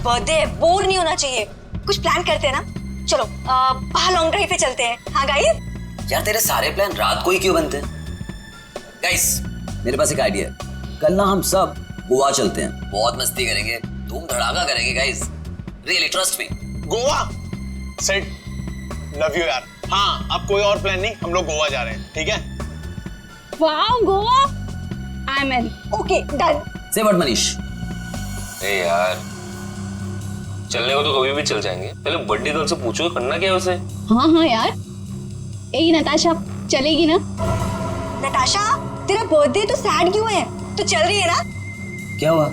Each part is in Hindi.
बर्थडे है, बोर नहीं होना चाहिए। कुछ प्लान करते हैं ना, चलो बाहर लॉन्ग ड्राइव पे चलते हैं। हाँ गाइस। यार तेरे सारे प्लान रात को ही क्यों बनते हैं? गाइस मेरे पास एक आइडिया है, कल ना हम सब गोवा चलते हैं, बहुत मस्ती करेंगे, धूम धड़ाका करेंगे guys, really trust me. Goa set, love you यार। हाँ अब कोई और प्लान नहीं, हम लोग गोवा जा रहे हैं, ठीक है? Wow Goa, I am in. Okay done. से व्हाट मनीष? ए यार चलने को तो कभी भी चल जाएंगे, पहले बर्थडे गर्ल से पूछो करना क्या है उसे। हाँ यार, ए नताशा चलेगी ना? नताशा तेरा बर्थडे तो सैड क्यों है? तो चल रही है ना? क्या हुआ?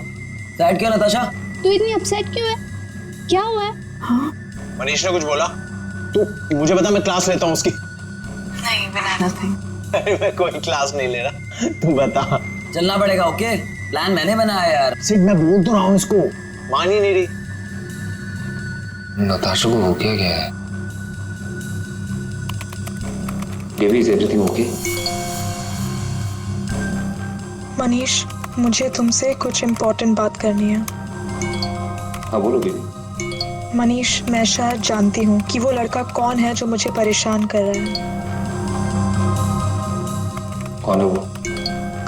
सैड क्यों नताशा? तू इतनी अपसेट क्यों है? क्या हुआ है? हाँ? मनीष ने कुछ बोला? तू मुझे बता, मैं क्लास लेता हूँ उसकी। नहीं बनाना था। अरे मैं कोई क्लास नहीं ले रहा, तू बता। चलना पड़ेगा। ओके प्लान मैंने बनाया यार। सिर्फ मैं बोल तो रहा हूँ इसको, मान ही नहीं रही। नताशा को हो क्या गया है? Baby is everything okay? Manish मुझे तुमसे कुछ इम्पोर्टेंट बात करनी है। हाँ बोलो बेबी। मनीष मैं शायद जानती हूँ कि वो लड़का कौन है जो मुझे परेशान कर रहा है। कौन है वो?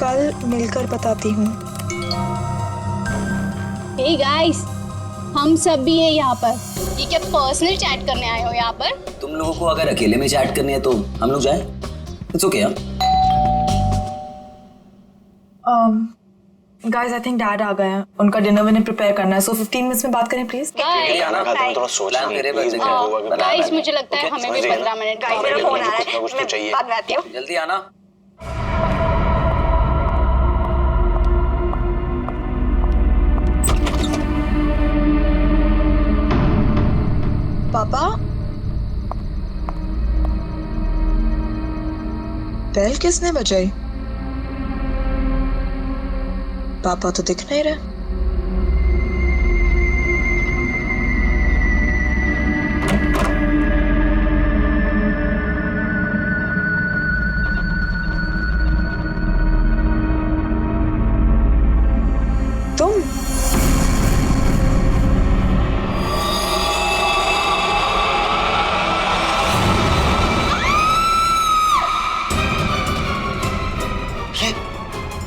कल मिलकर बताती हूँ। हे गाइस, हम सब भी हैं यहाँ पर। ये क्या पर्सनल चैट करने आए हो यहाँ पर? तुम लोगों को अगर अकेले में चैट करनी है तो हम लोग जाए। इट्स ओके यार। गाइस आई थिंक डैड आ गए हैं, उनका डिनर विनर प्रिपेयर करना है, सो 15 मिनट्स में बात करें प्लीज। गाइस मुझे लगता है हमें भी 15 मिनट। गाइस मेरा फोन आ रहा है, मैं बाद में आती हूँ। जल्दी आना। पापा बेल किसने बजाई? पापा तो दिख नहीं रहे। तुम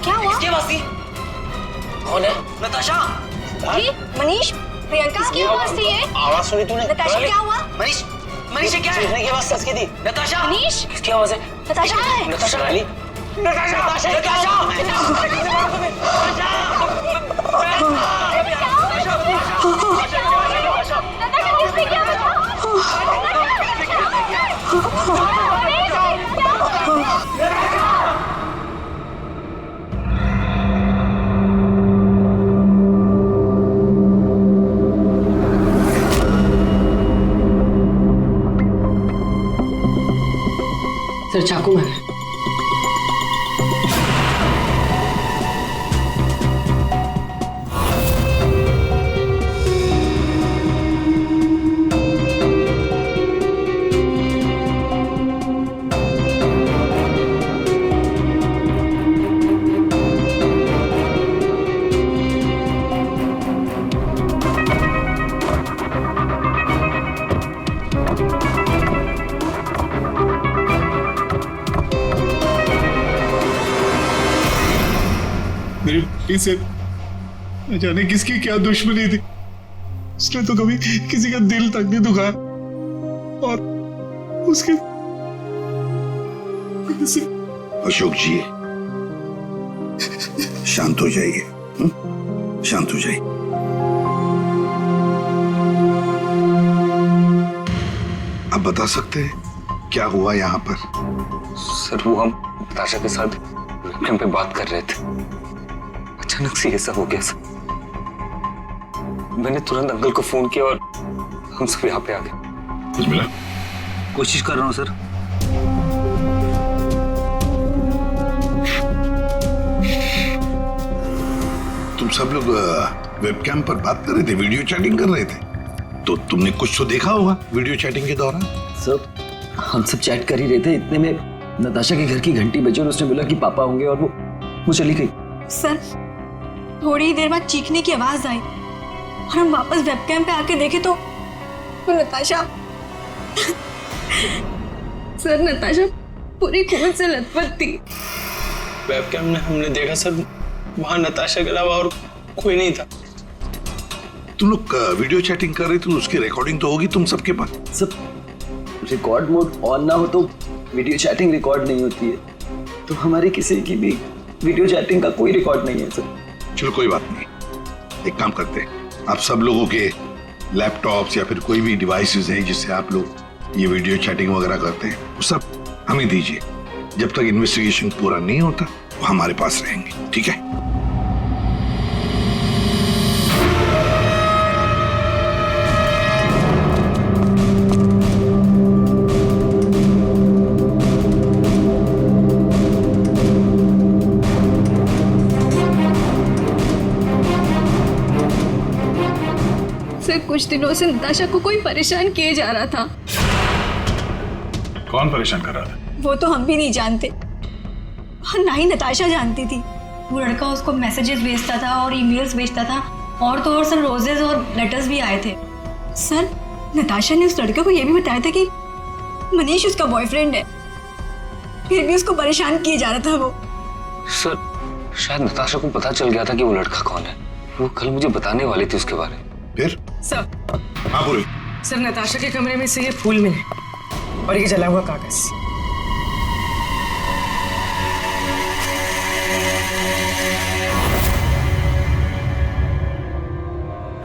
क्या हुआ? किसकी आवाज थी? कौन है? नताशा। मनीष, प्रियंका किसकी आवाज थी ये? आवाज सुनी तूने? नताशा क्या हुआ? मनीष, मनीष ये क्या है? चीखने की आवाज किसकी थी? नताशा। मनीष? किसकी आवाज है? नताशा कहाँ है? नताशा। सर चाकू मारा। मेरे बेटी से न जाने किसकी क्या दुश्मनी थी, उसने तो कभी किसी का दिल तक नहीं दुखाया और उसके अशोक जी शांत हो जाइए, शांत हो जाइए। आप बता सकते हैं क्या हुआ यहाँ पर? सर वो हम नताशा के साथ वेबकैम पे बात कर रहे थे, अचानक से ये सब हो गया सर। मैंने तुरंत अंकल को फोन किया और हम सब यहाँ पे आ गए। कुछ मिला? कोशिश कर रहा हूँ सर। तुम सब लोग वेबकैम पर बात कर रहे थे, वीडियो चैटिंग कर रहे थे, तो तुमने कुछ तो देखा होगा वीडियो चैटिंग के दौरान। सर हम सब चैट कर ही रहे थे, इतने में नताशा के घर की घंटी बजी और उसने बोला कि पापा होंगे और वो चली गई। सर थोड़ी देर बाद चीखने की आवाज आई और हम वापस वेबकैम पे आके देखे तो नताशा सर नताशा पूरी खून से लथपथ थी। वेबकैम में हमने देखा सर, वहां नताशा के अलावा और कोई नहीं था। तुम लोग वीडियो चैटिंग कर रहे थे, उसकी रिकॉर्डिंग तो होगी तुम सबके पास। सब रिकॉर्ड मोड ऑन ना हो तो वीडियो चैटिंग रिकॉर्ड नहीं होती है, तो हमारे किसी की भी वीडियो चैटिंग का कोई रिकॉर्ड नहीं है सर। चलो कोई बात नहीं, एक काम करते हैं, आप सब लोगों के लैपटॉप्स या फिर कोई भी डिवाइसेस हैं जिससे आप लोग ये वीडियो चैटिंग वगैरह करते हैं, वो सब हमें दीजिए। जब तक इन्वेस्टिगेशन पूरा नहीं होता वो हमारे पास रहेंगे, ठीक है? सर कुछ दिनों से नताशा को कोई परेशान किए जा रहा था। कौन परेशान कर रहा था? वो तो हम भी नहीं जानते, और ना ही नताशा जानती थी। वो लड़का उसको मैसेजेस भेजता था और ईमेल्स भेजता था, और तो और सर रोजेस और लेटर्स भी आए थे। सर नताशा ने उस लड़के को ये भी बताया था कि मनीष उसका बॉयफ्रेंड है, फिर भी उसको परेशान किए जा रहा था वो। सर शायद नताशा को पता चल गया था कि वो लड़का कौन है। वो कल मुझे बताने वाली थी उसके बारे में। फिर सर हाँ बोलो। सर नताशा के कमरे में से ये फूल मिले और ये जला हुआ कागज।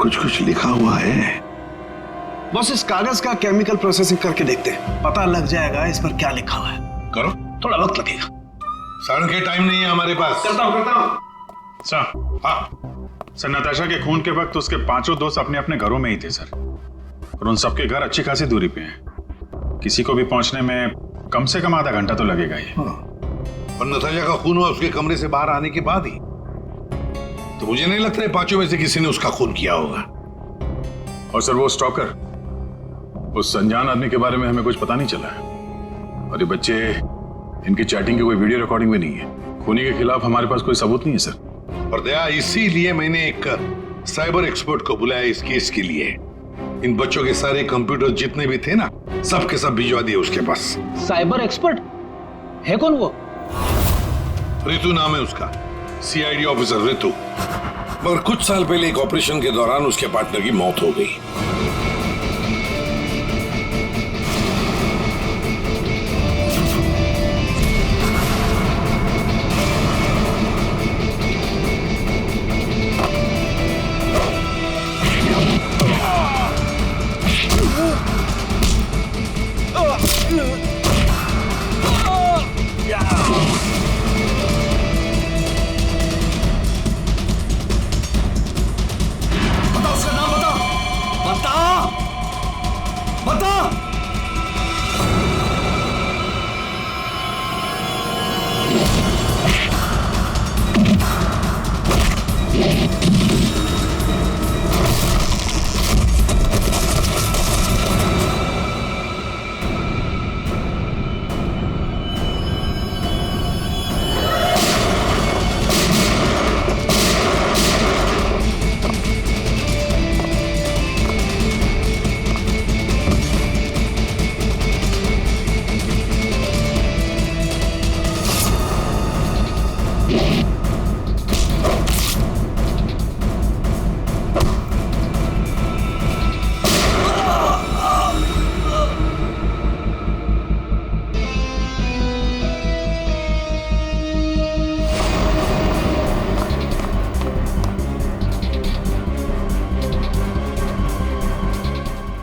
कुछ कुछ लिखा हुआ है। बस इस कागज का केमिकल प्रोसेसिंग करके देखते हैं, पता लग जाएगा इस पर क्या लिखा हुआ है। करो, थोड़ा वक्त लगेगा। सड़न के टाइम नहीं है हमारे पास। करता हूँ। सर हाँ सर, नताशा के खून के वक्त उसके पांचों दोस्त अपने अपने घरों में ही थे सर, और उन सबके घर अच्छी खासी दूरी पे हैं। किसी को भी पहुंचने में कम से कम आधा घंटा तो लगेगा ही। और नताशा का खून हुआ उसके कमरे से बाहर आने के बाद ही, तो मुझे नहीं लगता है पांचों में से किसी ने उसका खून किया होगा। और सर वो स्टॉकर, उस अनजान आदमी के बारे में हमें कुछ पता नहीं चला, और ये बच्चे, इनकी चैटिंग की कोई वीडियो रिकॉर्डिंग भी नहीं है। खूनी के खिलाफ हमारे पास कोई सबूत नहीं है सर। और दया, इसीलिए मैंने एक साइबर एक्सपर्ट को बुलाया इस केस के लिए। इन बच्चों के सारे कंप्यूटर जितने भी थे ना, सब के सब भिजवा दिए उसके पास। साइबर एक्सपर्ट है कौन वो? ऋतु नाम है उसका, सीआईडी ऑफिसर ऋतु। मगर कुछ साल पहले एक ऑपरेशन के दौरान उसके पार्टनर की मौत हो गई।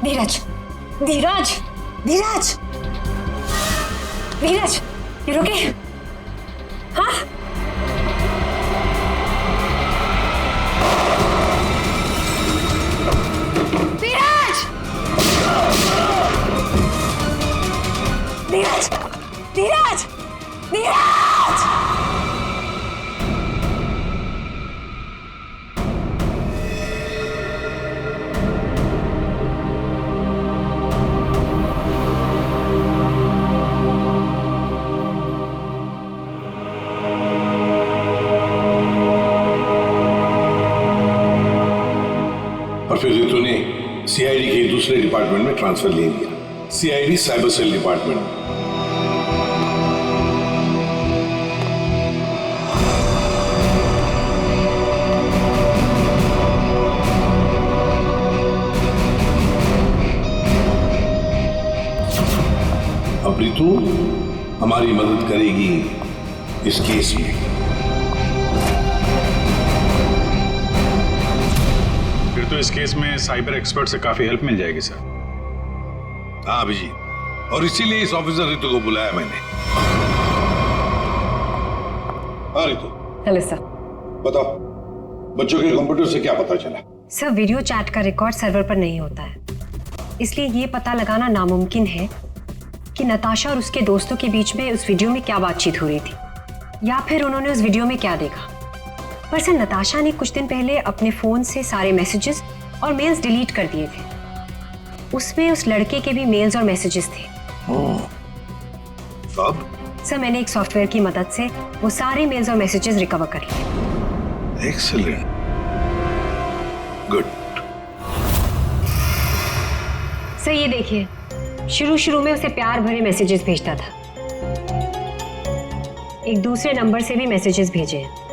धीरज, धीरज, धीरज, धीरज, यू ओके? हाँ? धीरज, धीरज, धीरज, धीरज। दूसरे डिपार्टमेंट में ट्रांसफर ले लिया, सीआईडी साइबर सेल डिपार्टमेंट में। अब रितु हमारी मदद करेगी इस केस में। फिर तो इस केस में साइबर एक्सपर्ट से काफी हेल्प मिल जाएगी सर। हाँ अभिजीत, और इसीलिए इस ऑफिसर रितु को बुलाया मैंने। हाँ रितु। Hello sir. बताओ, बच्चों के कंप्यूटर से क्या पता चला? सर, वीडियो चैट का रिकॉर्ड सर्वर पर नहीं होता है, इसलिए ये पता लगाना नामुमकिन है कि नताशा और उसके दोस्तों के बीच में उस वीडियो में क्या बातचीत हो रही थी, या फिर उन्होंने उस वीडियो में क्या देखा। पर सर, नताशा ने कुछ दिन पहले अपने फोन से सारे मैसेजेस और मेल्स डिलीट कर दिए थे। उसमें उस लड़के के भी मेल्स और मैसेजेस थे। कब? सर, मैंने एक सॉफ्टवेयर की मदद से वो सारे मेल्स और मैसेजेस रिकवर कर लिए। Excellent, good. सर ये देखिए, शुरू में उसे प्यार भरे मैसेजेस भेजता था, एक दूसरे नंबर से भी मैसेजेस भेजे हैं।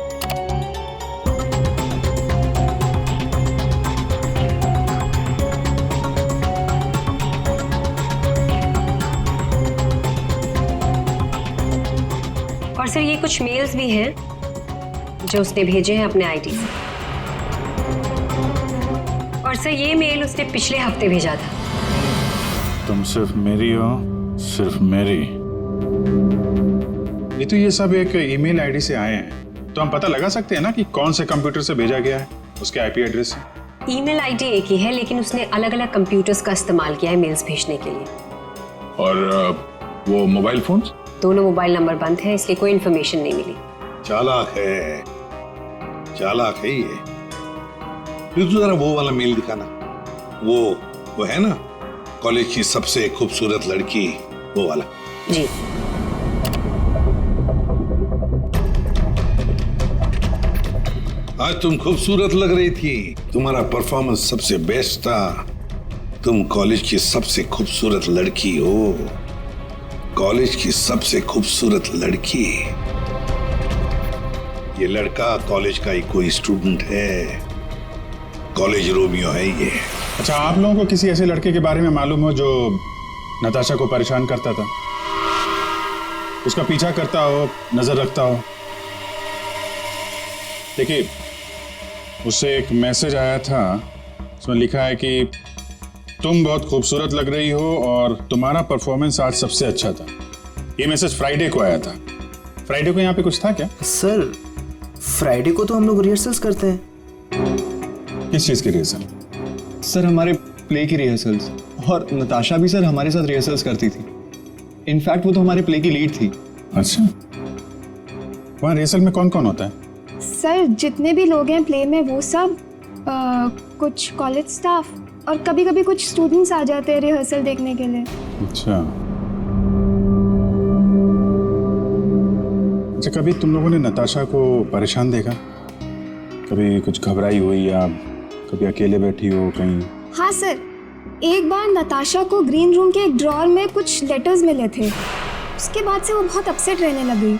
और सर ये कुछ मेल्स भी हैं जो उसने भेजे हैं अपने आईडी से। और सर ये मेल उसने पिछले हफ्ते भेजा था। तुम सिर्फ मेरी हो, सिर्फ मेरी। ये तो ये सब एक ईमेल आईडी से आए हैं, तो हम पता लगा सकते हैं ना कि कौन से कंप्यूटर से भेजा गया है, उसके आईपी एड्रेस से। ईमेल आईडी एक ही है, लेकिन उसने अलग अलग कंप्यूटर्स का इस्तेमाल किया है मेल्स भेजने के लिए। और वो मोबाइल फोन्स? दोनों मोबाइल नंबर बंद है, इसलिए कोई इन्फॉर्मेशन नहीं मिली। चालाक है, चालाक है ये। फिर तो जरा वो वाला मेल दिखाना। वो है ना, कॉलेज की सबसे खूबसूरत लड़की, वो वाला। जी। आज तुम खूबसूरत लग रही थी, तुम्हारा परफॉर्मेंस सबसे बेस्ट था। तुम कॉलेज की सबसे खूबसूरत लड़की हो, कॉलेज की सबसे खूबसूरत लड़की। ये लड़का कॉलेज का ही कोई स्टूडेंट है, कॉलेज रोमियो है ये। अच्छा, आप लोगों को किसी ऐसे लड़के के बारे में मालूम हो जो नताशा को परेशान करता था, उसका पीछा करता हो, नजर रखता हो? देखिए, उससे एक मैसेज आया था, उसमें लिखा है कि तुम बहुत खूबसूरत लग रही हो और तुम्हारा परफॉर्मेंस आज सबसे अच्छा था। ये मैसेज फ्राइडे को आया था। फ्राइडे को यहाँ पे कुछ था क्या? सर, फ्राइडे को तो हम लोग रिहर्सल्स करते हैं। किस चीज की रिहर्सल? सर, हमारे प्ले की रिहर्सल्स। और नताशा भी सर हमारे साथ रिहर्सल्स करती थी। इनफैक्ट वो तो हमारे प्ले की लीड थी। अच्छा, वहाँ रिहर्सल में कौन कौन होता है? सर, जितने भी लोग हैं प्ले में वो सब, कुछ कॉलेज स्टाफ और कभी कभी कुछ स्टूडेंट्स आ जाते हैं रिहर्सल देखने के लिए। अच्छा, कभी तुम लोगों ने नताशा को परेशान देखा? कभी कुछ घबराई हुई या कभी अकेले बैठी हो कहीं? हाँ सर, एक बार नताशा को ग्रीन रूम के एक ड्रॉअर में कुछ लेटर्स मिले थे, उसके बाद से वो बहुत अपसेट रहने लगी।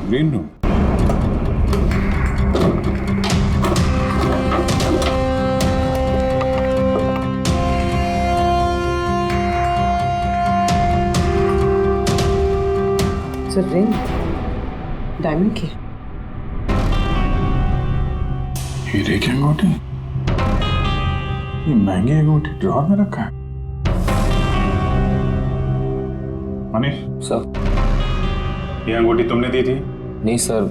Green room? Sir, ring diamond की। हीरे की अंगूठी? ये महंगी अंगूठी ड्रॉअर में रखा है? मनीष सर, ये अंगूठी तुमने दी थी? नहीं सर,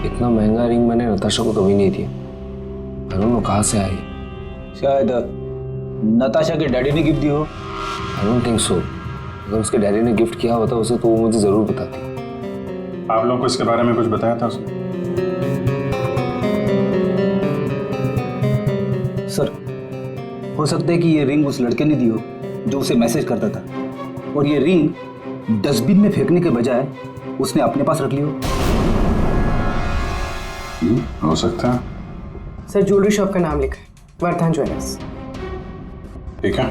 इतना महंगा रिंग मैंने नताशा को कभी नहीं दिया। आई डोंट नो कहाँ से आई। शायद नताशा के डैडी ने गिफ्ट दी हो। I don't think so. अगर उसके डैडी ने गिफ्ट किया होता उसे तो वो मुझे जरूर बताती। आप लोगों को इसके बारे में कुछ बताया था उसने? सर, हो सकता है कि ये रिंग उस लड़के ने दी हो जो उसे मैसेज करता था, और ये रिंग डस्टबिन में फेंकने के बजाय उसने अपने पास रख ली हो। हो सकता है। सर, ज्वेलरी शॉप का नाम लिखा है, वर्धन ज्वेलर्स। ठीक है,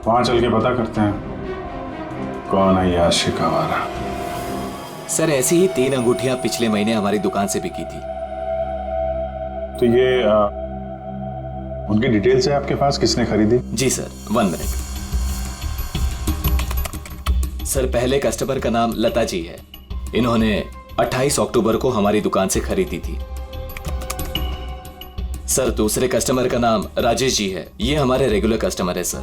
वहां चल के पता करते हैं कौन है ये आशिक आवारा। सर ऐसी ही 3 अंगूठियां पिछले महीने हमारी दुकान से बिकी थी। तो ये उनकी डिटेल्स है आपके पास, किसने खरीदी? जी सर, 1 मिनट। सर पहले कस्टमर का नाम लता जी है। इन्होंने 28 अक्टूबर को हमारी दुकान से खरीदी थी। सर दूसरे कस्टमर का नाम राजेश जी है। ये हमारे रेगुलर कस्टमर है सर।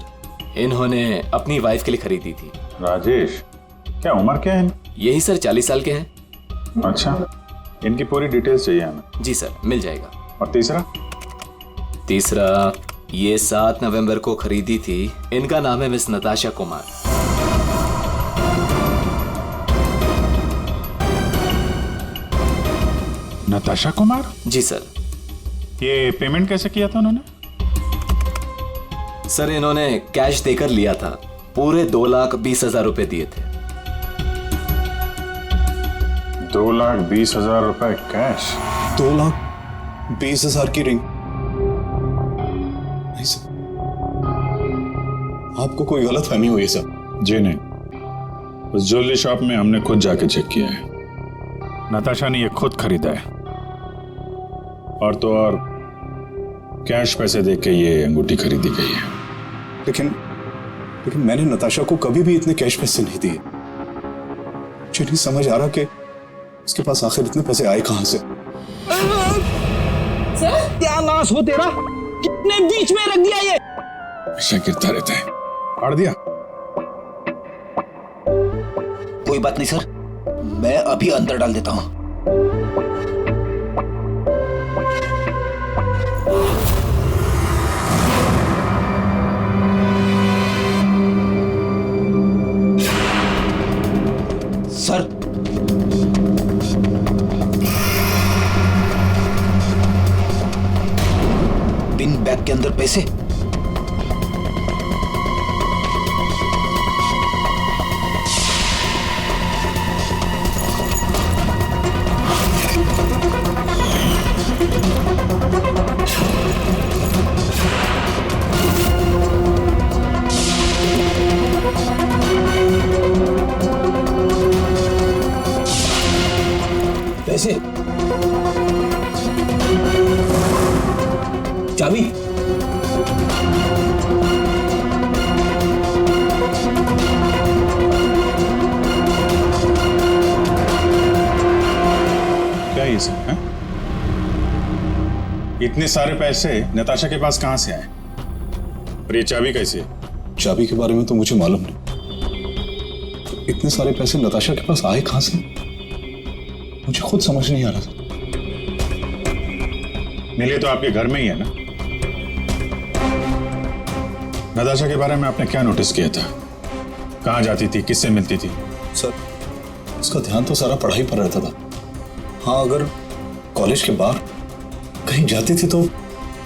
इन्होंने अपनी वाइफ के लिए खरीदी थी। राजेश, क्या उम्र क्या है? यही सर 40 साल के हैं। अच्छा, इनकी पूरी डिटेल्स चाहिए हमें। जी सर, मिल जाएगा। और तीसरा? तीसरा ये 7 नवंबर को खरीदी थी। इनका नाम है मिस नताशा कुमार। नताशा कुमार? जी सर। ये पेमेंट कैसे किया था उन्होंने? सर इन्होंने कैश देकर लिया था। पूरे 2,20,000 रुपए दिए थे। 2,20,000 रुपए कैश? 2,20,000 की रिंग? नहीं सर, आपको कोई गलत फहमी हुई है सर। जी नहीं, उस ज्वेलरी शॉप में हमने खुद जाके चेक किया है। नताशा ने ये खुद खरीदा है, और तो और कैश पैसे दे के ये अंगूठी खरीदी गई है। लेकिन मैंने नताशा को कभी भी इतने कैश पैसे नहीं दिए। मुझे नहीं समझ आ रहा कि उसके पास आखिर इतने पैसे आए कहां से। सर क्या नाश हो तेरा, कितने बीच में रख दिया ये? हमेशा गिरता रहता है। फाड़ दिया? कोई बात नहीं सर, मैं अभी अंदर डाल देता हूं। सर पिन बैग के अंदर पैसे। पैसे, चाबी, क्या ये सब है? इतने सारे पैसे नताशा के पास कहां से आए? और ये चाबी कैसे? चाबी के बारे में तो मुझे मालूम नहीं। इतने सारे पैसे नताशा के पास आए कहां से, मुझे खुद समझ नहीं आ रहा। मिले तो आपके घर में ही है ना? नताशा के बारे में आपने क्या नोटिस किया था? कहां जाती थी, किससे मिलती थी? सर उसका ध्यान तो सारा पढ़ाई पर रहता था। हाँ, अगर कॉलेज के बाहर कहीं जाती थी तो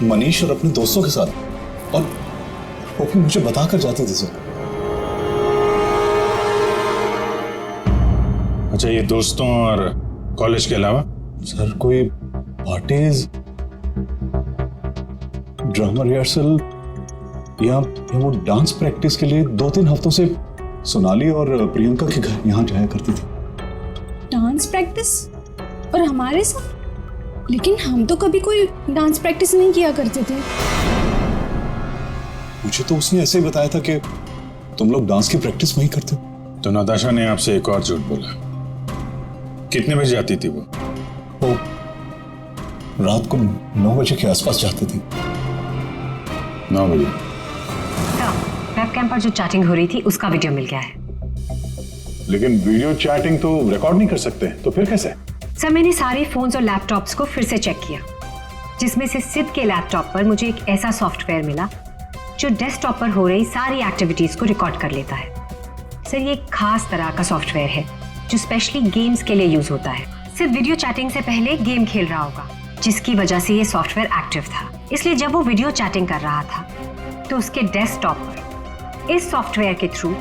मनीष और अपने दोस्तों के साथ, और वो भी मुझे बताकर जाती थी सर। अच्छा, ये दोस्तों और कॉलेज के अलावा? सर कोई पार्टीज, ड्रामा रिहर्सल या वो डांस प्रैक्टिस के लिए 2-3 हफ्तों से सोनाली और प्रियंका के घर यहाँ जाया करती थी। Dance practice? और हमारे साथ? लेकिन हम तो कभी कोई डांस प्रैक्टिस नहीं किया करते थे। मुझे तो उसने ऐसे ही बताया था कि तुम लोग डांस की प्रैक्टिस वहीं करते हो। तो नताशा ने आपसे एक और झूठ बोला। कितने बजे जाती थी वो? रात को 9 बजे के आसपास जाती थी। 9 बजे? वेबकैम पर जो चैटिंग हो रही थी उसका वीडियो मिल गया है। लेकिन वीडियो चैटिंग तो रिकॉर्ड नहीं कर सकते, तो फिर कैसे? सर मैंने सारे फोन्स और लैपटॉप्स को फिर से चेक किया, जिसमें से सिद्ध के लैपटॉप पर मुझे एक ऐसा सॉफ्टवेयर मिला जो डेस्कटॉप पर हो रही सारी एक्टिविटीज को रिकॉर्ड कर लेता है। सर ये एक खास तरह का सॉफ्टवेयर है जो स्पेशली गेम्स के लिए यूज होता है। सिर्फ वीडियो चैटिंग से पहले गेम खेल रहा होगा, जिसकी वजह से ये सॉफ्टवेयर एक्टिव था। इसलिए जब वो वीडियो चैटिंग कर रहा था तो उसके डेस्कटॉप पर इस सॉफ्टवेयर के थ्रू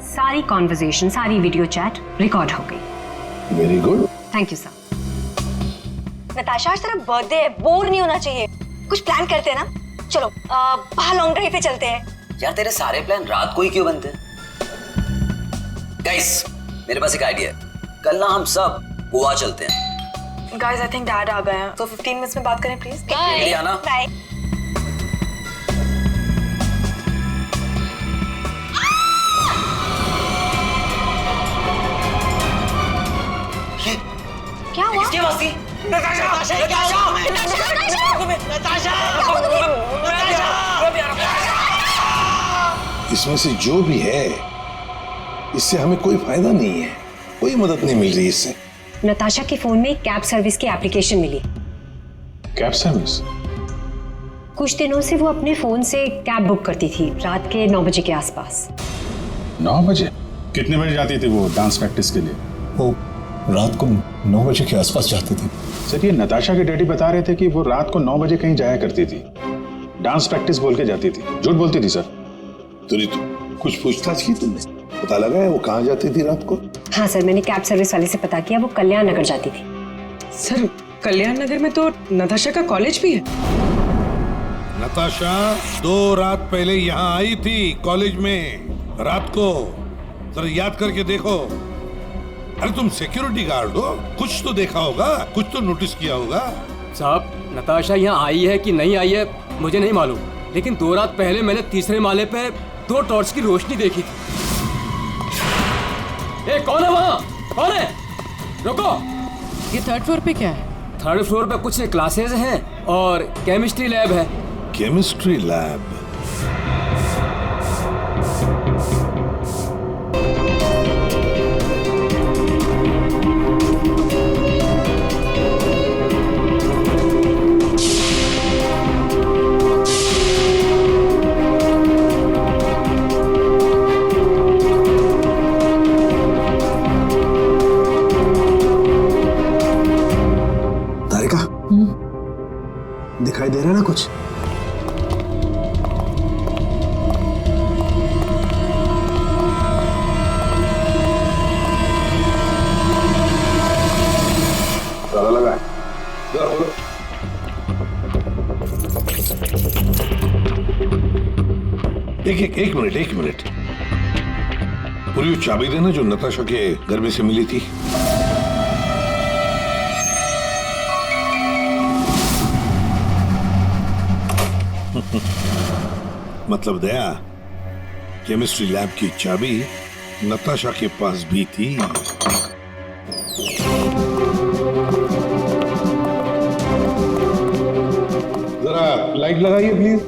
सारी कॉन्वर्सेशन, सारी वीडियो चैट रिकॉर्ड हो गई। Very good, thank you sir. Natasha आज तेरा बर्थडे है, बोर नहीं होना चाहिए। कुछ प्लान करते हैं ना? चलो बाहर लॉन्ग ड्राइव पे चलते हैं। यार तेरे सारे प्लान रात को ही क्यों बनते हैं? गाइस मेरे पास एक आइडिया है, कल ना हम सब गोवा चलते हैं। गाइस आई थिंक डैड आ गए हैं, तो 15 मिनट्स में बात करें प्लीज। Liana bye. क्या हुआ? किसकी आवाज थी? इसमें से जो भी है इससे हमें कोई फायदा नहीं है, कोई मदद नहीं मिल रही इससे। नताशा के फोन में कैब सर्विस की एप्लीकेशन मिली। Cab service? कुछ दिनों से वो अपने फोन से कैब बुक करती थी रात के 9 बजे के आसपास। 9 बजे? कितने बजे जाती थी वो डांस प्रैक्टिस के लिए? वो रात को 9 बजे के आसपास जाती थी। सर ये नताशा के डैडी बता रहे थे कि वो रात को 9 बजे कहीं जाया करती थी, डांस प्रैक्टिस बोल के जाती थी। झूठ बोलती थी सर? तो कुछ पूछताछ की तुमने? पता लगा है वो कहाँ जाती थी रात को? हाँ सर, मैंने कैब सर्विस वाले से पता किया, वो कल्याण नगर जाती थी। सर कल्याण नगर में तो नताशा का कॉलेज भी है। नताशा 2 रात पहले यहाँ आई थी कॉलेज में रात को, जरा याद करके देखो। अरे तुम सिक्योरिटी गार्ड हो, कुछ तो देखा होगा, कुछ तो नोटिस किया होगा। साहब नताशा यहाँ आई है कि नहीं आई है मुझे नहीं मालूम, लेकिन 2 रात पहले मैंने 3रे माले पे 2 टॉर्च की रोशनी देखी थी। ए कौन है वहाँ? कौन है? रुको। ये 3rd फ्लोर पे क्या है? 3rd फ्लोर पे कुछ क्लासेस हैं और केमिस्ट्री लैब है। Chemistry lab? दिखाई दे रहा है ना कुछ? ताला लगा है। एक मिनट पूरी चाबी देना जो नताशा के घर में से मिली थी। मतलब दया, केमिस्ट्री लैब की चाबी नताशा के पास भी थी। जरा लाइट लगाइए प्लीज।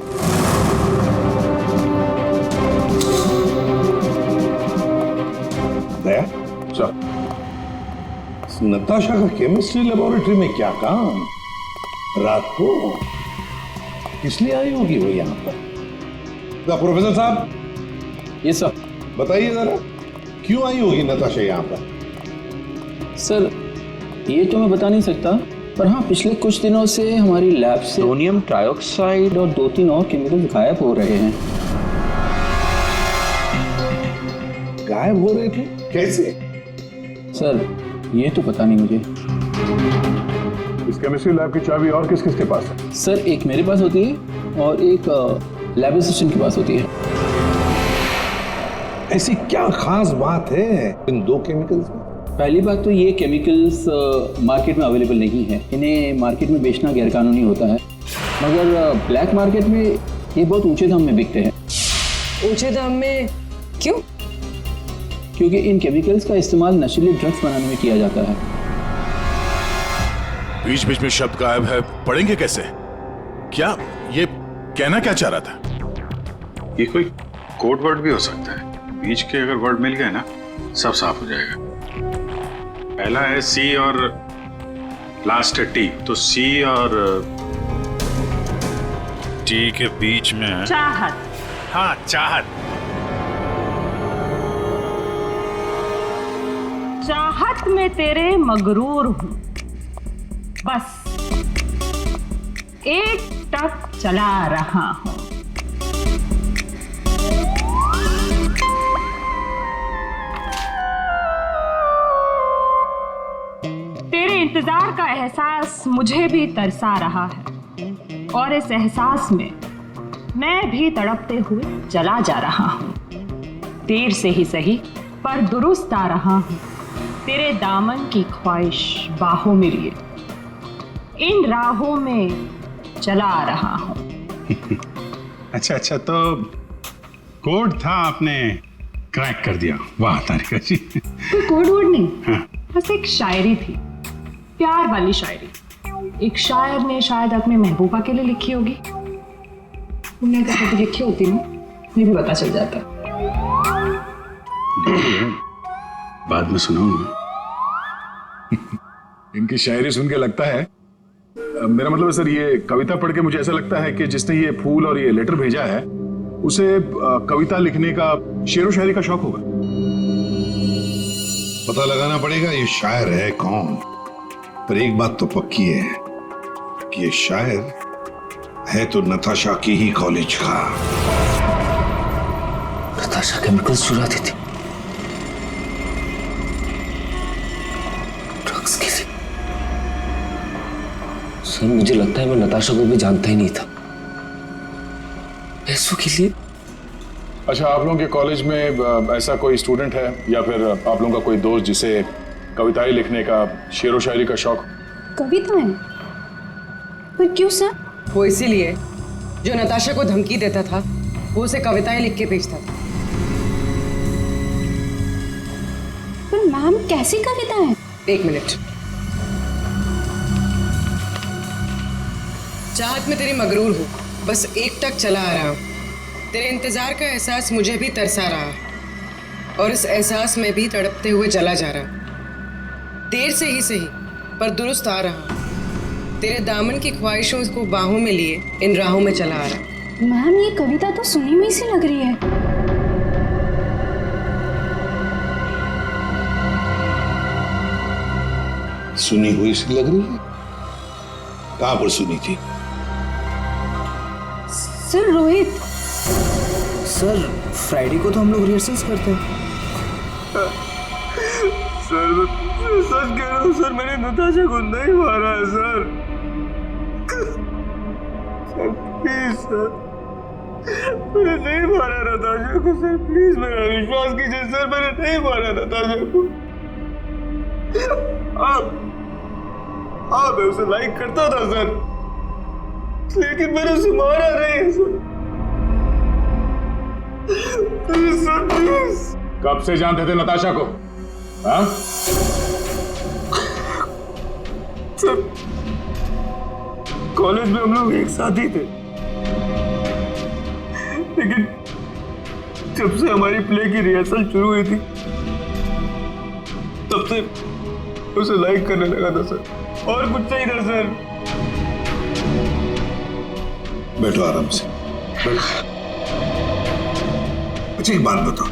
दया सर, नताशा का केमिस्ट्री लेबोरेटरी में क्या काम रात को? किस लिए आई होगी वो यहाँ पर? प्रोफेसर साहब। ये सर बताइए जरा, क्यों आई होगी नताशा यहाँ पर? सर ये तो मैं बता नहीं सकता, पर हाँ पिछले कुछ दिनों से हमारी लैब से सोडियम ट्राइऑक्साइड और 2-3 और केमिकल गायब हो रहे हैं। गायब हो रहे थे? कैसे? सर ये तो पता नहीं मुझे। इस केमिस्ट्री लैब की चाबी और किस किस के पास है? सर एक मेरे पास होती है और एक लैब असिस्टेंट के पास होती है। ऐसी क्या खास बात है इन 2 केमिकल्स में? पहली बात तो ये केमिकल्स मार्केट में अवेलेबल नहीं है, इन्हें मार्केट में बेचना गैरकानूनी होता है, मगर ब्लैक मार्केट में ये बहुत ऊंचे दाम में बिकते हैं। ऊंचे दाम में क्यों? क्योंकि इन केमिकल्स का इस्तेमाल नशीले ड्रग्स बनाने में किया जाता है। बीच बीच में शब्द गायब है, पढ़ेंगे कैसे? क्या ये कहना क्या चाह रहा था? ये कोई कोड वर्ड भी हो सकता है, बीच के अगर वर्ड मिल गए ना सब साफ हो जाएगा। पहला है सी और लास्ट है टी, तो सी और टी के बीच में है चाहत। हाँ चाहत। चाहत में तेरे मगरूर हूं, बस एक टक चला रहा हूं। तेरे इंतजार का एहसास मुझे भी तरसा रहा है, और इस एहसास में मैं भी तड़पते हुए चला जा रहा हूँ। देर से ही सही पर दुरुस्त आ रहा हूँ। तेरे दामन की ख्वाहिश बाहों में लिए इन राहों में चला आ रहा हूँ। अच्छा अच्छा, तो कोड था, आपने क्रैक कर दिया। वाह तारिका जी। कोई कोड वर्ड नहीं, बस एक शायरी थी, प्यार वाली शायरी। एक शायर ने शायद अपने महबूबा के लिए लिखी होगी। तुमने अगर कभी लिखी होती ना, मुझे भी पता चल जाता। बाद में सुनाऊंगा। इनकी शायरी सुन के लगता है, मेरा मतलब है सर, ये कविता पढ़ के मुझे ऐसा लगता है कि जिसने ये फूल और ये लेटर भेजा है उसे कविता लिखने का, शेरो शायरी का शौक होगा। पता लगाना पड़ेगा ये शायर है कौन। पर एक बात तो पक्की है कि ये शायर है तो नताशा की ही कॉलेज का। नताशा केमिकल्स चुराती थी ड्रग्स के लिए। सर मुझे लगता है मैं नताशा को भी जानता ही नहीं था। पैसों के लिए। अच्छा, आप लोगों के कॉलेज में ऐसा कोई स्टूडेंट है या फिर आप लोगों का कोई दोस्त जिसे कविताएं लिखने का, शेरो शायरी का शौक? कविताएं? पर क्यों सर? वो इसीलिए जो नताशा को धमकी देता था वो उसे कविताएं लिख के भेजता था। पर मैम कैसी कविताएं? एक मिनट। चाहत में तेरी मगरूर हूँ, बस एक टक चला आ रहा हूँ। तेरे इंतजार का एहसास मुझे भी तरसा रहा है और इस एहसास में भी तड़पते हुए जला जा रहा। देर से ही सही पर दुरुस्त आ रहा। तेरे दामन की ख्वाहिशों को बाहों में लिए इन राहों में चला आ रहा। मैम ये कविता तो सुनी हुई सी लग रही है। सुनी हुई सी लग रही है? कहां पर सुनी थी? सर रोहित। सर फ्राइडे को तो हम लोग रिहर्सल्स करते हैं। सर मैं सच कह रहा हूँ सर, मैंने नताशा को नहीं मारा है सर। सर प्लीज सर, मैंने नहीं मारा नताशा को सर, प्लीज मेरा विश्वास कीजिए सर, मैंने नहीं मारा नताशा को। आप मैं उसे लाइक करता था सर, लेकिन मैंने उसे मारा नहीं सर। Please sir please. कब से जानते थे नताशा को? हाँ? सर कॉलेज में हम लोग एक साथ ही थे, लेकिन जब से हमारी प्ले की रिहर्सल शुरू हुई थी तब से उसे लाइक करने लगा था सर, और कुछ नहीं था सर। बैठो आराम से। अच्छा एक बात बताओ,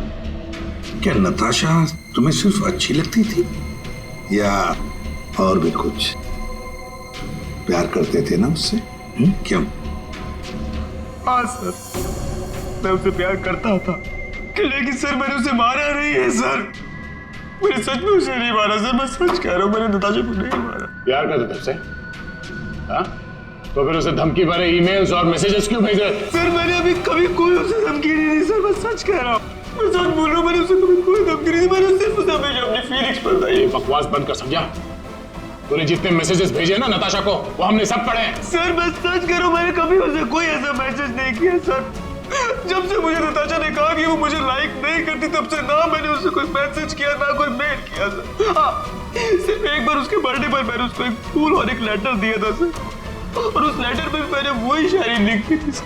क्या नताशा तुम्हें सिर्फ अच्छी लगती थी या और भी कुछ? प्यार करते थे ना उससे? क्यों? हाँ सर, मैं उसे प्यार करता था, लेकिन सर मैंने उसे मारा नहीं है सर। मैंने सच में उसे नहीं मारा सर, मैं सच कह रहा हूँ, मैंने नताशा को नहीं मारा। प्यार करते थे उससे? हाँ? तो फिर उसे धमकी भरे ईमेल्स और मैसेजेस क्यों भेजे? सर मैंने अभी कभी कोई उसे धमकी नहीं दी सर, मैं सच कह रहा हूँ, मैं सच बोल रहा हूँ, मैंने उसे कभी कोई धमकी नहीं दी, मैंने सिर्फ उसे हमेशा अपनी फीलिंग्स बताई। ये बकवास बंद कर, समझा? तूने जितने मैसेजेस भेजे ना नताशा को, वो हमने सब पढ़े हैं। सर मैं सच कह रहा हूँ, मैंने कभी उसे कोई ऐसा मैसेज नहीं किया सर। जब से मुझे नताशा ने कहा कि वो मुझे लाइक नहीं करती, तब से ना मैंने उसे कोई मैसेज किया ना कोई मेल किया सर। हाँ, सिर्फ एक बार उसके बर्थडे पर मैंने उसको एक फूल और एक लेटर दिया था सर, और उस लेटर में मैंने वही शायरी लिखी थी सर।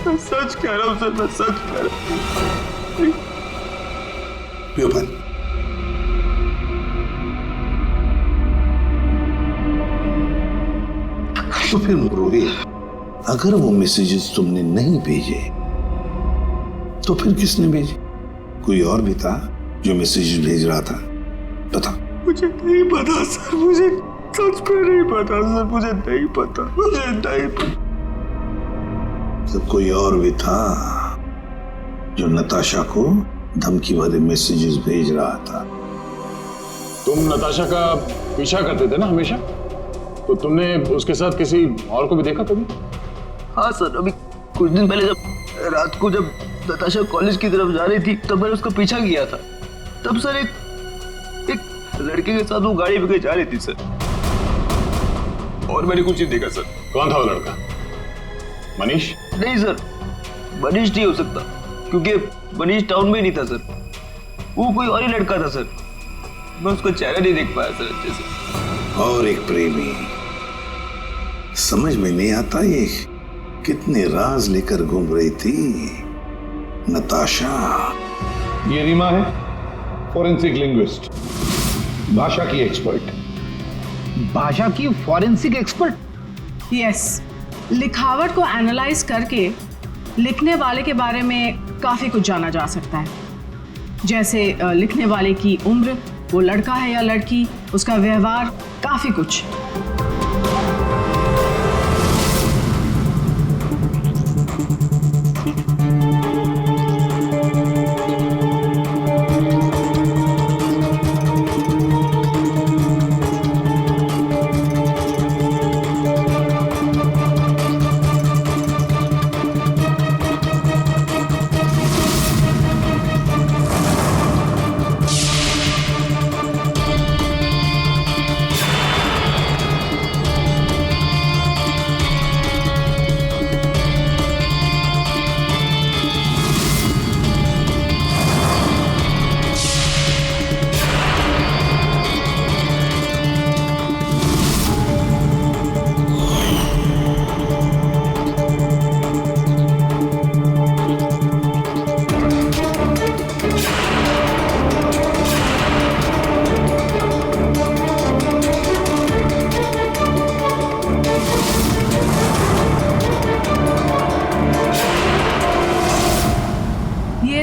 मैं सच कह रहा हूँ सर, मैं सच कह रहा हूँ। पियो पानी। तो फिर रोहित, अगर वो मैसेजेस तुमने नहीं भेजे तो फिर किसने भेजे? कोई और भी था जो मैसेजेस भेज रहा था? बता। मुझे नहीं पता सर, मुझे सच में नहीं पता सर, मुझे नहीं पता, मुझे नहीं पता। तो कोई और भी था जो नताशा को धमकी भरे मैसेजेस भेज रहा था? तुम नताशा का पीछा करते थे ना हमेशा, तो तुमने उसके साथ किसी और को भी देखा कभी? हाँ सर, अभी कुछ दिन पहले जब रात को जब नताशा कॉलेज की तरफ जा रही थी तब मैंने उसका पीछा किया था। तब सर एक लड़के के साथ वो गाड़ी में जा रही थी सर, और मैंने कुछ नहीं देखा सर। कौन था वो लड़का? मनीष? नहीं सर, मनीष नहीं हो सकता, क्योंकि मनीष टाउन में ही नहीं था सर, वो कोई और ही लड़का था सर। मैं उसका चेहरा नहीं देख पाया सर अच्छे से। और एक प्रेमी, समझ में नहीं आता ये कितने राज लेकर घूम रही थी नताशा। ये रीमा है, फॉरेंसिक लिंग्विस्ट, भाषा की एक्सपर्ट। भाषा की फॉरेंसिक एक्सपर्ट? यस, लिखावट को एनालाइज करके लिखने वाले के बारे में काफ़ी कुछ जाना जा सकता है, जैसे लिखने वाले की उम्र, वो लड़का है या लड़की, उसका व्यवहार, काफ़ी कुछ।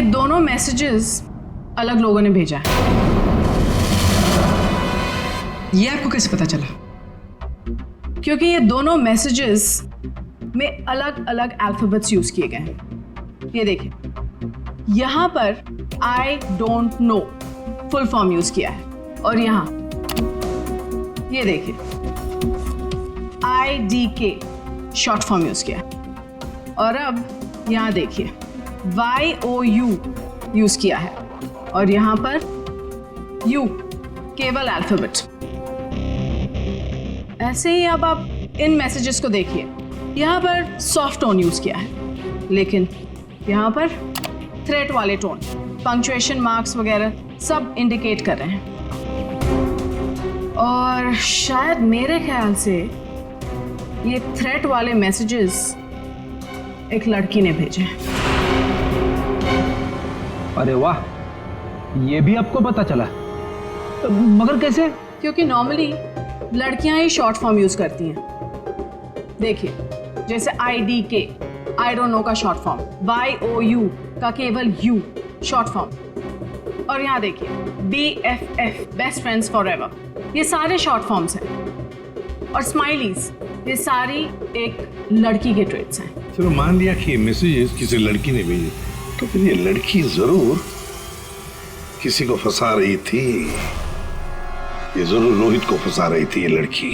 दोनों मैसेजेस अलग लोगों ने भेजा है। ये आपको कैसे पता चला? क्योंकि ये दोनों मैसेजेस में अलग अलग अल्फाबेट्स यूज किए गए हैं। ये देखिए, यहां पर I don't know full form use किया है, और यहां ये देखिए IDK शॉर्ट फॉर्म यूज किया है, और अब यहां देखिए YOU यूज किया है, और यहां पर U केवल अल्फाबेट। ऐसे ही अब आप इन मैसेजेस को देखिए, यहां पर सॉफ्ट टोन यूज किया है, लेकिन यहां पर थ्रेट वाले टोन, पंक्चुएशन मार्क्स वगैरह सब इंडिकेट कर रहे हैं। और शायद मेरे ख्याल से ये थ्रेट वाले मैसेजेस एक लड़की ने भेजे हैं। अरे वाह, ये भी आपको पता चला? मगर कैसे? क्योंकि नॉर्मली लड़कियां ही शॉर्ट फॉर्म यूज करती हैं। देखिए, जैसे IDK आई डोंट नो का शॉर्ट फॉर्म, YOU का केवल U शॉर्ट फॉर्म, और यहाँ देखिए BFF बेस्ट फ्रेंड्स फॉरएवर, ये सारे शॉर्ट फॉर्म्स हैं। और स्माइलीज, ये सारी एक लड़की के ट्रेट्स हैं। चलो मान लिया कि ये मैसेजेस किसी लड़की ने भेजे, तो फिर ये लड़की जरूर किसी को फंसा रही थी। ये जरूर रोहित को फंसा रही थी ये लड़की।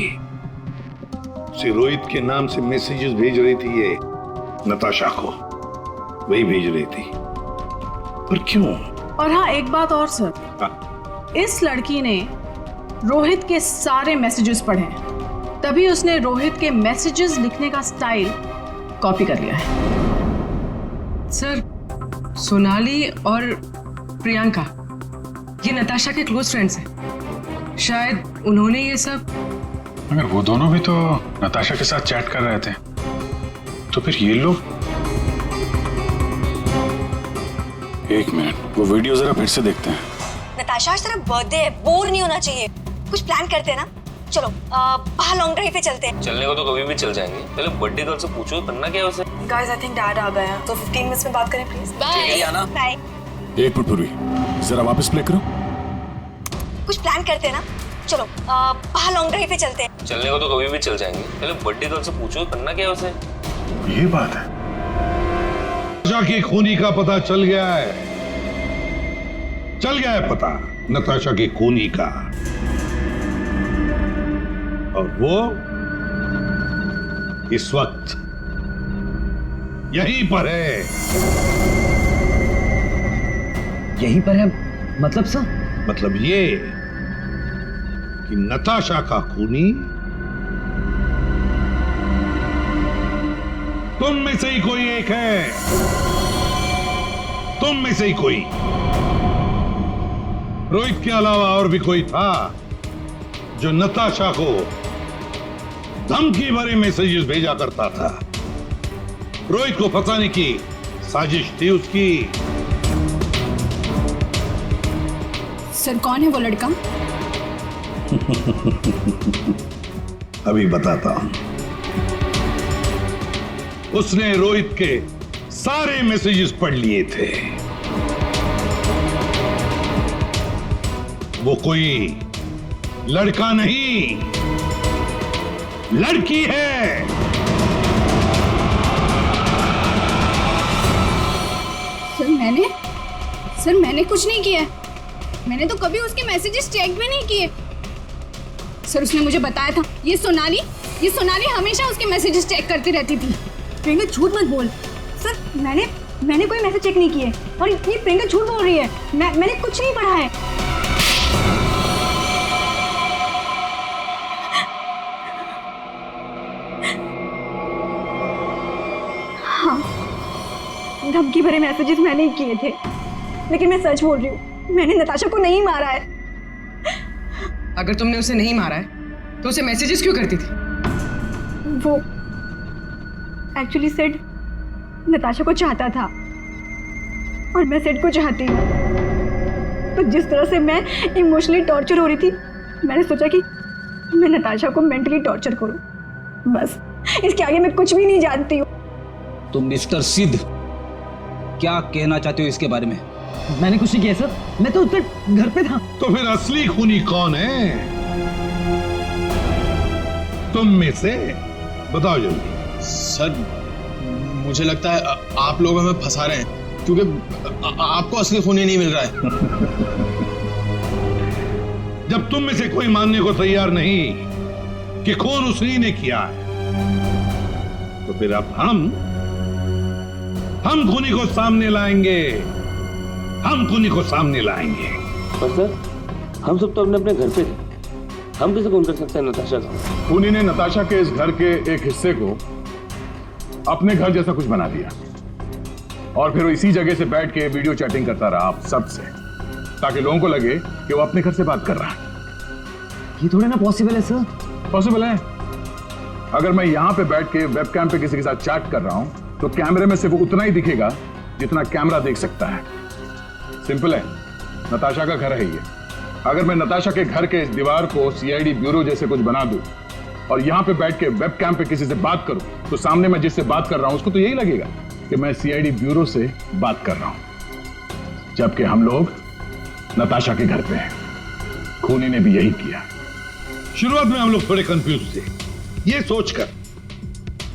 उसे रोहित के नाम से मैसेजेस भेज रही थी ये नताशा को, वही भेज रही थी। पर क्यों? और हाँ, एक बात और सर, इस लड़की ने रोहित के सारे मैसेजेस पढ़े हैं, तभी उसने रोहित के मैसेजेस लिखने का स्टाइल कॉपी कर लिया है। सर, सोनाली और प्रियंका ये नताशा के क्लोज फ्रेंड्स हैं, शायद उन्होंने ये सब। मगर वो दोनों भी तो नताशा के साथ चैट कर रहे थे, तो फिर ये लोग। एक मिनट, वो वीडियो जरा फिर से देखते हैं। नताशा, आज तेरा बर्थडे है, बोर नहीं होना चाहिए, कुछ प्लान करते हैं ना। चलो बाहर लॉन्ग ड्राइव पे चलते हैं। चलने को तो कभी भी चल जाएंगे, पहले बर्थडे गर्ल से पूछो करना क्या है उसे। गाइस, आई थिंक डैड आ गए हैं, तो 15 मिनट्स में बात करें प्लीज। Bye bye. एक मिनट पूर्वी, जरा वापस प्ले करो। कुछ प्लान करते हैं ना। चलो बाहर लॉन्ग ड्राइव पे चलते हैं। चलने को तो कभी भी चल जाएंगे, पहले बर्थडे गर्ल से पूछो करना क्या है उसे। ये बात है। नताशा की खूनी का पता चल गया है, चल गया है पता नताशा की खूनी का। और वो इस वक्त यहीं पर है। यहीं पर है मतलब सर? मतलब ये कि नताशा का खूनी तुम में से ही कोई एक है। तुम में से ही कोई। रोहित के अलावा और भी कोई था जो नताशा को धमकी भरे मैसेजेस भेजा करता था। रोहित को फंसाने की साजिश थी उसकी। सर कौन है वो लड़का? अभी बताता हूं। उसने रोहित के सारे मैसेजेस पढ़ लिए थे। वो कोई लड़का नहीं, लड़की है। सर मैंने कुछ नहीं किया। मैंने तो कभी उसके मैसेजेस चेक भी नहीं किए। सर उसने मुझे बताया था ये सोनाली हमेशा उसके मैसेजेस चेक करती रहती थी। प्रियंका झूठ मत बोल। सर मैंने कोई मैसेज चेक नहीं किए और ये प्रियंका झूठ बोल रही है। मैंने कुछ नहीं पढ़ा है। हाँ, धमकी भरे मैसेजेस मैंने ही किए थे, लेकिन मैं सच बोल रही हूँ, मैंने नताशा को नहीं मारा है। अगर तुमने उसे नहीं मारा है तो उसे मैसेजेस क्यों करती थी? वो एक्चुअली सेड नताशा को चाहता था और मैं सेड को चाहती हूँ। तो जिस तरह से मैं इमोशनली टॉर्चर हो रही थी, मैंने सोचा कि मैं नताशा को मेंटली टॉर्चर करूँ। बस इसके आगे मैं कुछ भी नहीं जानती हूँ। तो मिस्टर सिद्ध क्या कहना चाहते हो इसके बारे में? मैंने कुछ नहीं किया सर, मैं तो उधर घर पे था। तो फिर असली खूनी कौन है? तुम में से बताओ जल्दी। सर मुझे लगता है आप लोग हमें फंसा रहे हैं, क्योंकि आपको असली खूनी नहीं मिल रहा है। जब तुम में से कोई मानने को तैयार नहीं कि खून उसी ने किया है, तो फिर अब हम खूनी को सामने लाएंगे। हम खूनी को सामने लाएंगे। पर सर हम सब तो अपने घर पे थे, हम कैसे खून कर सकते हैं नताशा का? खूनी ने नताशा के इस घर के एक हिस्से को अपने घर जैसा कुछ बना दिया और फिर वो इसी जगह से बैठ के वीडियो चैटिंग करता रहा आप सबसे, ताकि लोगों को लगे कि वो अपने घर से बात कर रहा है। ये थोड़ा ना पॉसिबल है सर। पॉसिबल है। अगर मैं यहां पे बैठ के वेबकैम पे किसी के साथ चैट कर रहा हूं तो कैमरे में सिर्फ उतना ही दिखेगा जितना कैमरा देख सकता है। सिंपल है, नताशा का घर है ये। अगर मैं नताशा के घर के इस दीवार को सीआईडी ब्यूरो जैसे कुछ बना दूं और यहां पे बैठ के वेबकैम पे किसी से बात करूं, तो सामने मैं जिससे बात कर रहा हूं उसको तो यही लगेगा कि मैं सीआईडी ब्यूरो से बात कर रहा हूं, जबकि हम लोग नताशा के घर पे हैं। खूनी ने भी यही किया। शुरुआत में हम लोग थोड़े कंफ्यूज थे, ये सोचकर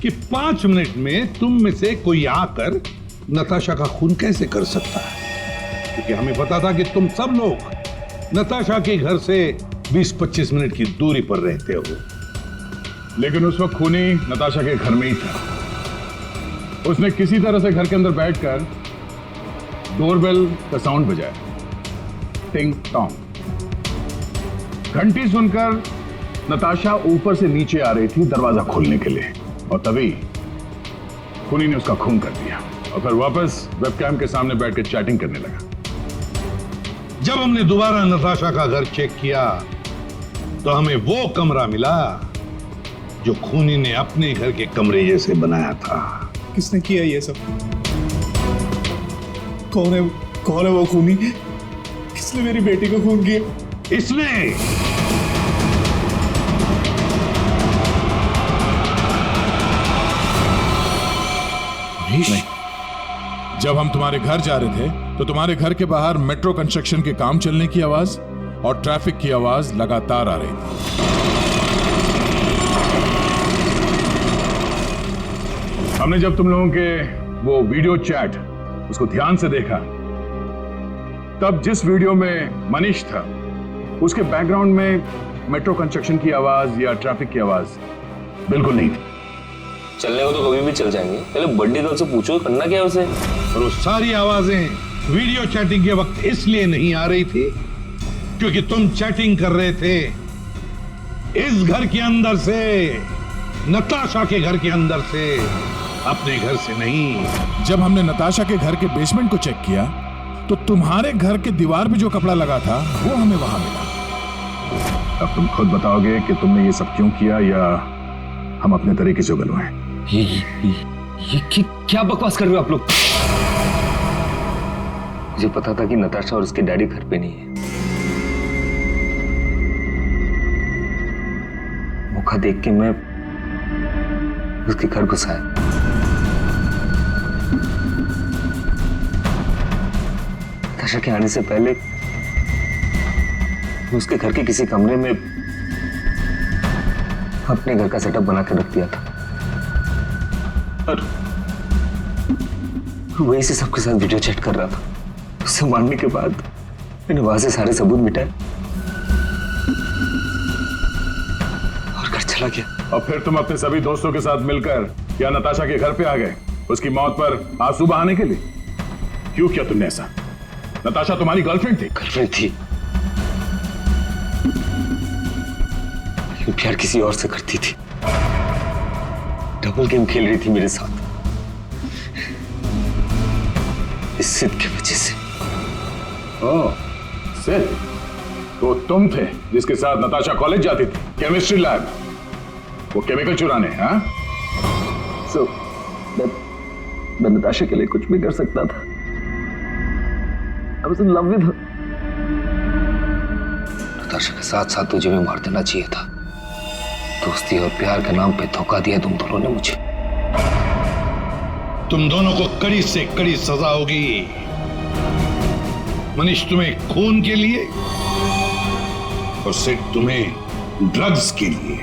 कि 5 मिनट में तुम में से कोई आकर नताशा का खून कैसे कर सकता है, क्योंकि हमें पता था कि तुम सब लोग नताशा के घर से 20-25 मिनट की दूरी पर रहते हो। लेकिन उस वक्त खूनी नताशा के घर में ही था। उसने किसी तरह से घर के अंदर बैठकर डोरबेल का साउंड बजाया, टिंग टोंग। घंटी सुनकर नताशा ऊपर से नीचे आ रही थी दरवाजा खोलने के लिए, और तभी खूनी ने उसका खून कर दिया और फिर वापस वेबकैम के सामने बैठ के चैटिंग करने लगा। जब हमने दोबारा नताशा का घर चेक किया तो हमें वो कमरा मिला जो खूनी ने अपने घर के कमरे जैसे बनाया था। किसने किया ये सब? कौन है वो खूनी? किसने मेरी बेटी को खून किया? इसने। नहीं। जब हम तुम्हारे घर जा रहे थे तो तुम्हारे घर के बाहर मेट्रो कंस्ट्रक्शन के काम चलने की आवाज और ट्रैफिक की आवाज लगातार आ रही थी। हमने जब तुम लोगों के वो वीडियो चैट उसको ध्यान से देखा, तब जिस वीडियो में मनीष था उसके बैकग्राउंड में मेट्रो कंस्ट्रक्शन की आवाज या ट्रैफिक की आवाज बिल्कुल नहीं थी। चलने को तो कभी भी चल जाएंगे, पहले बर्थडे गर्ल से पूछो करना क्या है उसे। और वो सारी आवाजें वीडियो चैटिंग के वक्त इसलिए नहीं आ रही थी क्योंकि तुम चैटिंग कर रहे थे इस घर के अंदर से, नताशा के घर के अंदर से, अपने घर से नहीं। जब हमने नताशा के घर के बेसमेंट को चेक किया तो तुम्हारे घर के दीवार पे जो कपड़ा लगा था वो हमें वहां मिला। अब तुम खुद बताओगे कि तुमने ये सब क्यों किया या हम अपने तरीके से उगलवाएं? ये क्या बकवास कर रहे हो आप लोग? मुझे पता था कि नताशा और उसके डैडी घर पे नहीं है। मौका देख के मैं उसके घर घुसा है। नताशा के आने से पहले मैं उसके घर के किसी कमरे में अपने घर का सेटअप बना के रख दिया था और वहीं से सबके साथ वीडियो चैट कर रहा था। उससे मारने के बाद मैंने वहां से सारे सबूत मिटाए और घर चला गया। और फिर तुम अपने सभी दोस्तों के साथ मिलकर या नताशा के घर पे आ गए उसकी मौत पर आंसू बहाने के लिए? क्यों किया तुमने ऐसा? नताशा तुम्हारी गर्लफ्रेंड थी? गर्लफ्रेंड थी, लेकिन प्यार किसी और से करती थी। डबल गेम खेल रही थी मेरे साथ, इस सिद्ध की वजह से। ओह, सिद्ध? तो तुम थे जिसके साथ नताशा कॉलेज जाती थी, केमिस्ट्री लैब, वो केमिकल चुराने? हाँ? So, मैं नताशा के लिए कुछ भी कर सकता था। I was in love with her. Natasha के साथ साथ तुझे भी मार देना चाहिए था। दोस्ती और प्यार के नाम पे धोखा दिया तुम दोनों ने मुझे। तुम दोनों को कड़ी से कड़ी सजा होगी। मनीष तुम्हें खून के लिए और सिर्फ तुम्हें ड्रग्स के लिए।